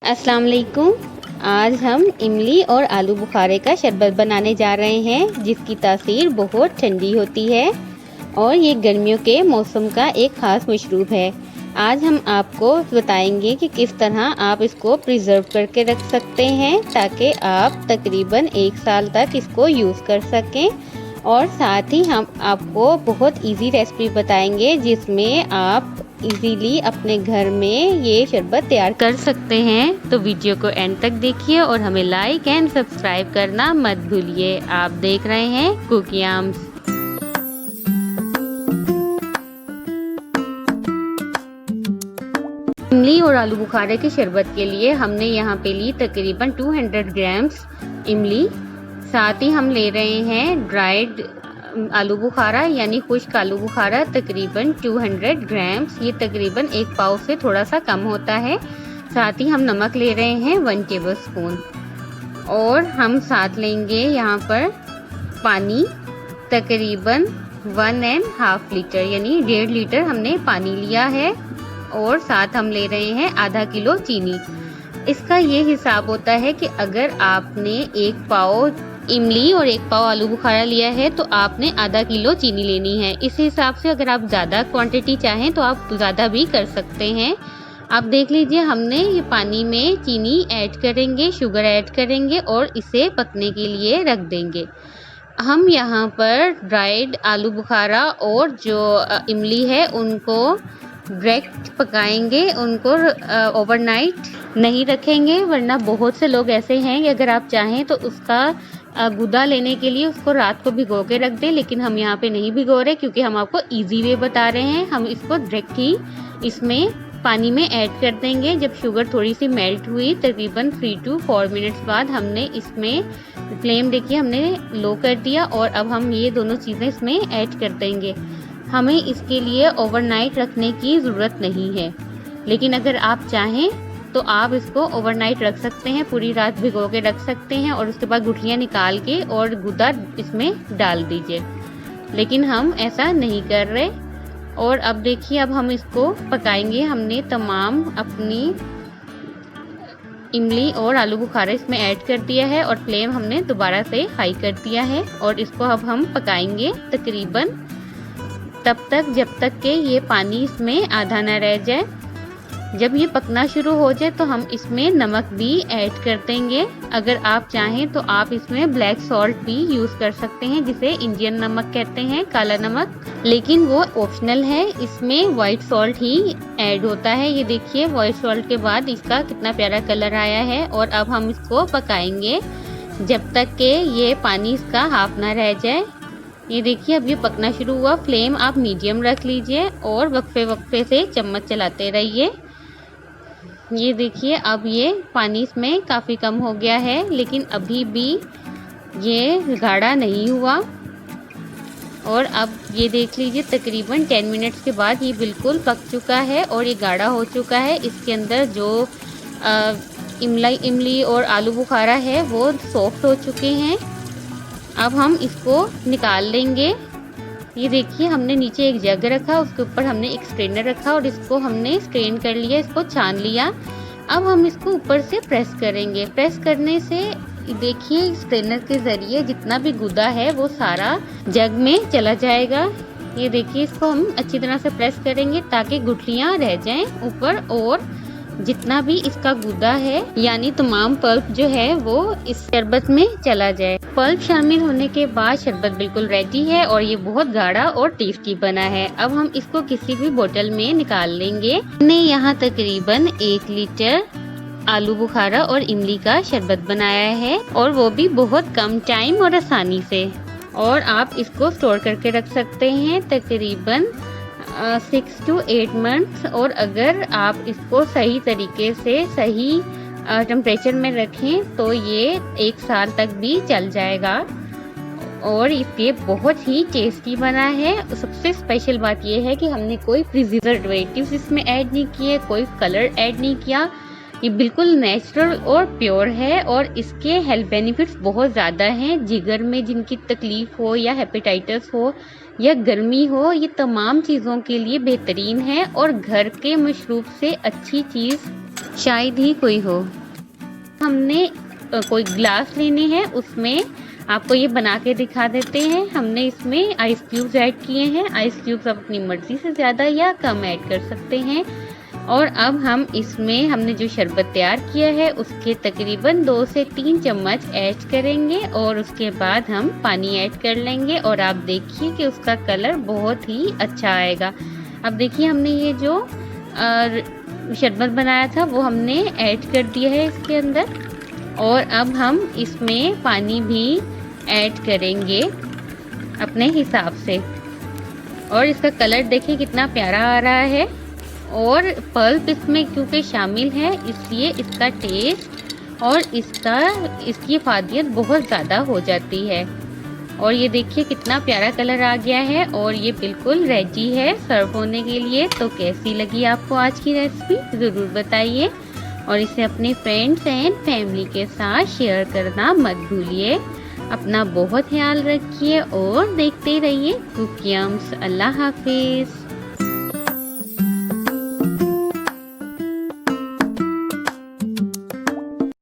अस्सलाम वालेकुम। आज हम इमली और आलू बुखारे का शरबत बनाने जा रहे हैं, जिसकी तासीर बहुत ठंडी होती है और ये गर्मियों के मौसम का एक ख़ास मशरूब है। आज हम आपको बताएंगे कि किस तरह आप इसको प्रिजर्व करके रख सकते हैं ताकि आप तकरीबन 1 साल तक इसको यूज़ कर सकें। और साथ ही हम आपको बहुत इजी रेसिपी बताएंगे जिसमें आप इजीली अपने घर में ये शरबत तैयार कर सकते हैं। तो वीडियो को एंड तक देखिए और हमें लाइक एंड सब्सक्राइब करना मत भूलिए। आप देख रहे हैं कुकियाम्स। इमली और आलू बुखारे के शरबत के लिए हमने यहाँ पे ली तकरीबन 200 ग्राम्स इमली। साथ ही हम ले रहे हैं ड्राइड आलू बुखारा यानी खुश्क आलू बुखारा तकरीबन 200 ग्राम्स। ये तकरीबन 1 पाव से थोड़ा सा कम होता है। साथ ही हम नमक ले रहे हैं 1 टेबलस्पून और हम साथ लेंगे यहाँ पर पानी तकरीबन 1.5 लीटर यानी 1.5 लीटर हमने पानी लिया है। और साथ हम ले रहे हैं आधा किलो चीनी। इसका ये हिसाब होता है कि अगर आपने 1 पाव इमली और 1 पाव आलू बुखारा लिया है तो आपने आधा किलो चीनी लेनी है। इस हिसाब से अगर आप ज़्यादा क्वांटिटी चाहें तो आप ज़्यादा भी कर सकते हैं। आप देख लीजिए, हमने ये पानी में चीनी ऐड करेंगे, शुगर ऐड करेंगे और इसे पकने के लिए रख देंगे। हम यहाँ पर ड्राइड आलू बुखारा और जो इमली है उनको डायरेक्ट पकाएंगे, उनको ओवरनाइट नहीं रखेंगे, वरना बहुत से लोग ऐसे हैं कि अगर आप चाहें तो उसका गुदा लेने के लिए उसको रात को भिगो के रख दें, लेकिन हम यहाँ पे नहीं भिगो रहे क्योंकि हम आपको इजी वे बता रहे हैं। हम इसको डायरेक्ट ही इसमें पानी में ऐड कर देंगे। जब शुगर थोड़ी सी मेल्ट हुई तकरीबन 3 to 4 मिनट्स बाद हमने इसमें फ्लेम देखिए हमने लो कर दिया और अब हम ये दोनों चीज़ें इसमें ऐड कर देंगे। हमें इसके लिए ओवरनाइट रखने की ज़रूरत नहीं है, लेकिन अगर आप चाहें तो आप इसको ओवरनाइट रख सकते हैं, पूरी रात भिगो के रख सकते हैं और उसके बाद गुठलियाँ निकाल के और गुदा इसमें डाल दीजिए, लेकिन हम ऐसा नहीं कर रहे। और अब देखिए, अब हम इसको पकाएंगे। हमने तमाम अपनी इमली और आलू बुखारा इसमें ऐड कर दिया है और फ्लेम हमने दोबारा से हाई कर दिया है और इसको अब हम पकाएंगे तकरीबन तब तक जब तक कि ये पानी इसमें आधा ना रह जाए। जब ये पकना शुरू हो जाए तो हम इसमें नमक भी ऐड कर देंगे। अगर आप चाहें तो आप इसमें ब्लैक सॉल्ट भी यूज़ कर सकते हैं, जिसे इंडियन नमक कहते हैं, काला नमक, लेकिन वो ऑप्शनल है। इसमें वाइट सॉल्ट ही ऐड होता है। ये देखिए, वाइट सॉल्ट के बाद इसका कितना प्यारा कलर आया है। और अब हम इसको पकाएंगे जब तक कि ये पानी इसका हाफ ना रह जाए। ये देखिए, अब ये पकना शुरू हुआ। फ्लेम आप मीडियम रख लीजिए और वक्फे वक्फे से चम्मच चलाते रहिए। ये देखिए, अब ये पानी इसमें काफ़ी कम हो गया है, लेकिन अभी भी ये गाढ़ा नहीं हुआ। और अब ये देख लीजिए, तकरीबन 10 मिनट्स के बाद ये बिल्कुल पक चुका है और ये गाढ़ा हो चुका है। इसके अंदर जो इमली और आलू बुखारा है वो सॉफ्ट हो चुके हैं। अब हम इसको निकाल लेंगे। ये देखिए, हमने नीचे एक जग रखा, उसके ऊपर हमने एक स्ट्रेनर रखा और इसको हमने स्ट्रेन कर लिया, इसको छान लिया। अब हम इसको ऊपर से प्रेस करेंगे। प्रेस करने से देखिए, स्ट्रेनर के ज़रिए जितना भी गुदा है वो सारा जग में चला जाएगा। ये देखिए, इसको हम अच्छी तरह से प्रेस करेंगे ताकि गुठलियाँ रह जाएं ऊपर और जितना भी इसका गुदा है यानी तमाम पल्प जो है वो इस शरबत में चला जाए। पल्प शामिल होने के बाद शरबत बिल्कुल रेडी है और ये बहुत गाढ़ा और टेस्टी बना है। अब हम इसको किसी भी बोतल में निकाल लेंगे। हमने यहाँ तकरीबन 1 लीटर आलू बुखारा और इमली का शरबत बनाया है और वो भी बहुत कम टाइम और आसानी से। और आप इसको स्टोर करके रख सकते हैं तकरीबन 6 to 8 मंथ्स। और अगर आप इसको सही तरीके से सही टेम्परेचर में रखें तो ये 1 साल तक भी चल जाएगा। और ये बहुत ही टेस्टी बना है। सबसे स्पेशल बात ये है कि हमने कोई प्रिजर्वेटिव्स इसमें ऐड नहीं किए, कोई कलर ऐड नहीं किया। ये बिल्कुल नेचुरल और प्योर है और इसके हेल्थ बेनिफिट्स बहुत ज़्यादा हैं। जिगर में जिनकी तकलीफ़ हो या हेपेटाइटिस हो या गर्मी हो, ये तमाम चीज़ों के लिए बेहतरीन है और घर के मशरूब से अच्छी चीज़ शायद ही कोई हो। हमने कोई ग्लास लेने हैं, उसमें आपको ये बना के दिखा देते हैं। हमने इसमें आइस क्यूब्स ऐड किए हैं। आइस क्यूब्स आप अपनी मर्ज़ी से ज़्यादा या कम ऐड कर सकते हैं। और अब हम इसमें हमने जो शरबत तैयार किया है उसके तकरीबन 2 से 3 चम्मच ऐड करेंगे और उसके बाद हम पानी ऐड कर लेंगे और आप देखिए कि उसका कलर बहुत ही अच्छा आएगा। अब देखिए हमने ये जो शरबत बनाया था वो हमने ऐड कर दिया है इसके अंदर और अब हम इसमें पानी भी ऐड करेंगे अपने हिसाब से। और इसका कलर देखिए कितना प्यारा आ रहा है और पल्प इसमें क्योंकि शामिल है इसलिए इसका टेस्ट और इसकी फादियत बहुत ज़्यादा हो जाती है। और ये देखिए कितना प्यारा कलर आ गया है और ये बिल्कुल रेडी है सर्व होने के लिए। तो कैसी लगी आपको आज की रेसिपी ज़रूर बताइए और इसे अपने फ्रेंड्स एंड फैमिली के साथ शेयर करना मत भूलिए। अपना बहुत ख्याल रखिए और देखते रहिए कुकियम्स। अल्लाह हाफिज़।